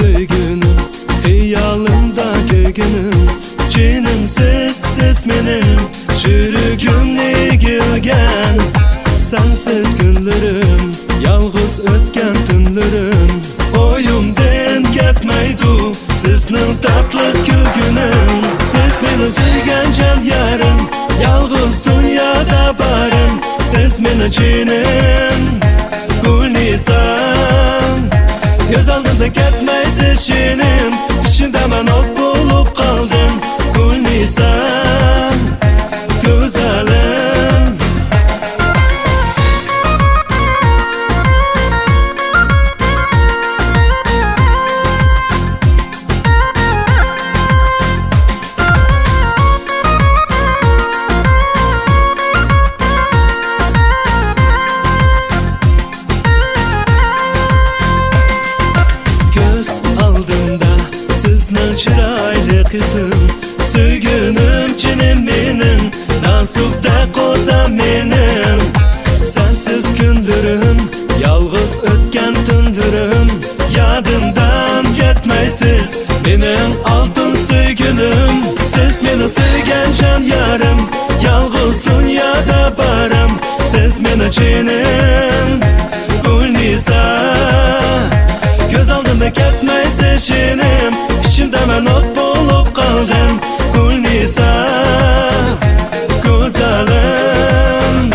Söygünüm, hiyalımda gögünüm, cinim siz menim, çürügümle gülgen. Sensiz günlerim, yalğız ötken tünlerim, oyumdan ketmeydu sizning tatlı külgünüm. Siz meni suygan can yarim, yalğız dünyada barım, siz meni cinim, gul nisan. Göz aldımda ketmeysiz şinim, içimde ben ot bulup kaldım. Gül nisan, güzelim. Çıraylı kızım, söygünüm cinim benim, nasipte kozam benim. Sensiz gündürüm, yalğız ötken tündürüm, yadımdan ketmeysiz benim altın söygünüm. Siz meni suygan can yarım, yalğız dünyada barım, siz meni cinim, gul nisan. Göz aldımda ketmeysiz şinim, İçimde ben ot bulup kaldım. Gül nisan, güzelim.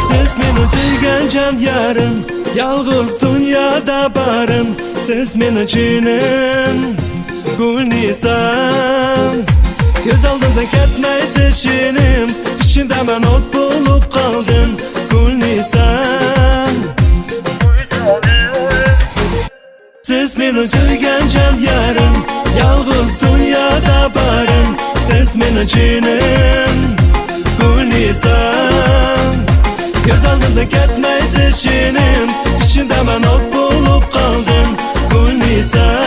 Siz meni suygan can yarım, yalğız dünyada barım, siz meni cinim, gul nisan. Göz aldımda ketmeysiz şinim, içimde ben ot bulup kaldım. Gul nisan, siz meni suygan can yarım, yalğız dünyada barım, siz meni cinim, gul nisan. Göz aldımda ketmeysiz şinim, içimde ben ot bulup kaldım. Gül nisan.